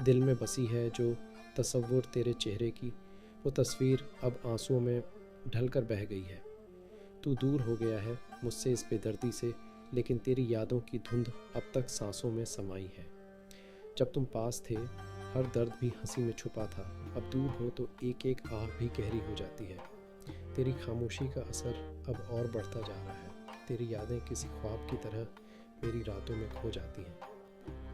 दिल में बसी है जो तसव्वुर तेरे चेहरे की, वो तस्वीर अब आंसुओं में ढल कर बह गई है। तू दूर हो गया है मुझसे इस बेदर्दी से, लेकिन तेरी यादों की धुंध अब तक सांसों में समाई है। जब तुम पास थे हर दर्द भी हंसी में छुपा था, अब दूर हो तो एक एक आह भी गहरी हो जाती है। तेरी खामोशी का असर अब और बढ़ता जा रहा है। तेरी यादें किसी ख्वाब की तरह मेरी रातों में खो जाती हैं।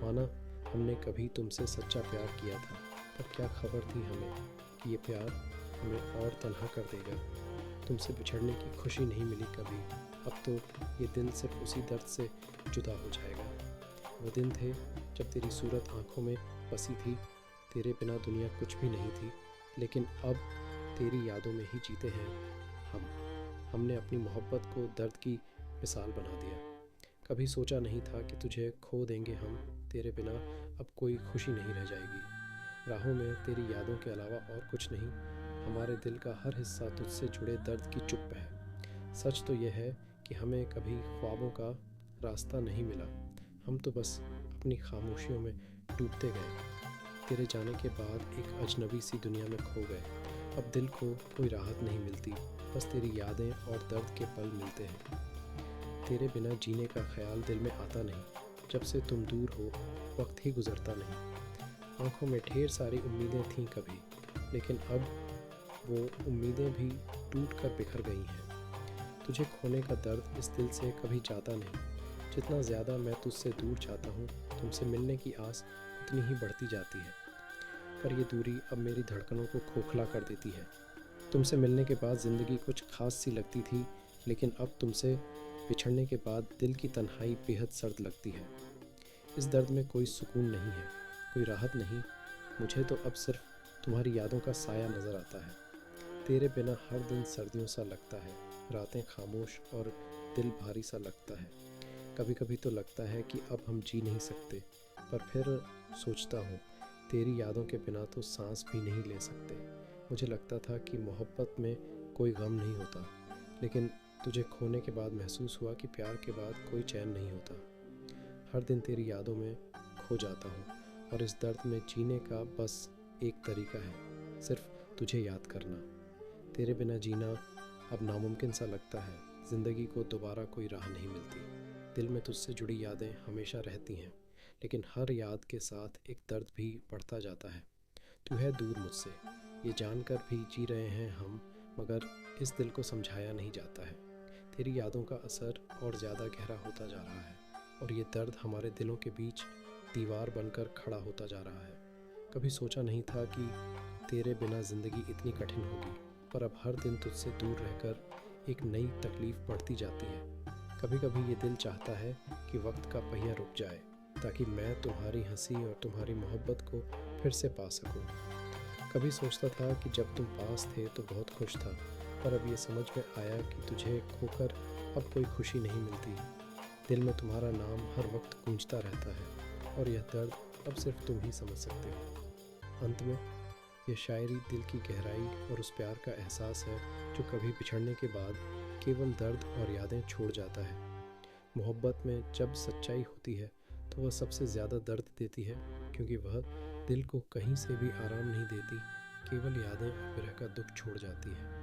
माना हमने कभी तुमसे सच्चा प्यार किया था, पर क्या खबर थी हमें कि ये प्यार हमें और तन्हा कर देगा। तुमसे बिछड़ने की खुशी नहीं मिली कभी, अब तो ये दिल सिर्फ उसी दर्द से जुदा हो जाएगा। वो दिन थे जब तेरी सूरत आंखों में बसी थी, तेरे बिना दुनिया कुछ भी नहीं थी, लेकिन अब तेरी यादों में ही जीते हैं हम। हमने अपनी मोहब्बत को दर्द की मिसाल बना दिया। कभी सोचा नहीं था कि तुझे खो देंगे हम, तेरे बिना अब कोई खुशी नहीं रह जाएगी। राहों में तेरी यादों के अलावा और कुछ नहीं, हमारे दिल का हर हिस्सा तुझसे जुड़े दर्द की चुप्प है। सच तो यह है कि हमें कभी ख्वाबों का रास्ता नहीं मिला, हम तो बस अपनी खामोशियों में डूबते गए। तेरे जाने के बाद एक अजनबी सी दुनिया में खो गए। अब दिल को कोई राहत नहीं मिलती, बस तेरी यादें और दर्द के पल मिलते हैं। तेरे बिना जीने का ख्याल दिल में आता नहीं, जब से तुम दूर हो वक्त ही गुजरता नहीं। आंखों में ढेर सारी उम्मीदें थीं कभी, लेकिन अब वो उम्मीदें भी टूट कर बिखर गई हैं। तुझे खोने का दर्द इस दिल से कभी जाता नहीं। जितना ज़्यादा मैं तुझसे दूर जाता हूँ, तुमसे मिलने की आस उतनी ही बढ़ती जाती है। पर ये दूरी अब मेरी धड़कनों को खोखला कर देती है। तुमसे मिलने के बाद ज़िंदगी कुछ खास सी लगती थी, लेकिन अब तुमसे बिछड़ने के बाद दिल की तन्हाई बेहद सर्द लगती है। इस दर्द में कोई सुकून नहीं है, कोई राहत नहीं। मुझे तो अब सिर्फ तुम्हारी यादों का साया नज़र आता है। तेरे बिना हर दिन सर्दियों सा लगता है, रातें खामोश और दिल भारी सा लगता है। कभी कभी तो लगता है कि अब हम जी नहीं सकते, पर फिर सोचता हूँ तेरी यादों के बिना तो सांस भी नहीं ले सकते। मुझे लगता था कि मोहब्बत में कोई गम नहीं होता, लेकिन तुझे खोने के बाद महसूस हुआ कि प्यार के बाद कोई चैन नहीं होता। हर दिन तेरी यादों में खो जाता हूँ, और इस दर्द में जीने का बस एक तरीका है, सिर्फ तुझे याद करना। तेरे बिना जीना अब नामुमकिन सा लगता है। ज़िंदगी को दोबारा कोई राह नहीं मिलती। दिल में तुझसे जुड़ी यादें हमेशा रहती हैं, लेकिन हर याद के साथ एक दर्द भी बढ़ता जाता है। तू है दूर मुझसे, ये जानकर भी जी रहे हैं हम, मगर इस दिल को समझाया नहीं जाता है। तेरी यादों का असर और ज़्यादा गहरा होता जा रहा है, और ये दर्द हमारे दिलों के बीच दीवार बनकर खड़ा होता जा रहा है। कभी सोचा नहीं था कि तेरे बिना ज़िंदगी इतनी कठिन होगी, पर अब हर दिन तुझसे दूर रहकर एक नई तकलीफ़ बढ़ती जाती है। कभी कभी ये दिल चाहता है कि वक्त का पहिया रुक जाए, ताकि मैं तुम्हारी हंसी और तुम्हारी मोहब्बत को फिर से पा सकूं। कभी सोचता था कि जब तुम पास थे तो बहुत खुश था, पर अब ये समझ में आया कि तुझे खोकर अब कोई खुशी नहीं मिलती। दिल में तुम्हारा नाम हर वक्त गूंजता रहता है, और यह दर्द अब सिर्फ तुम ही समझ सकते हो। अंत में यह शायरी दिल की गहराई और उस प्यार का एहसास है जो कभी बिछड़ने के बाद केवल दर्द और यादें छोड़ जाता है। मोहब्बत में जब सच्चाई होती है तो वह सबसे ज़्यादा दर्द देती है, क्योंकि वह दिल को कहीं से भी आराम नहीं देती, केवल यादें और विरह का दुख छोड़ जाती है।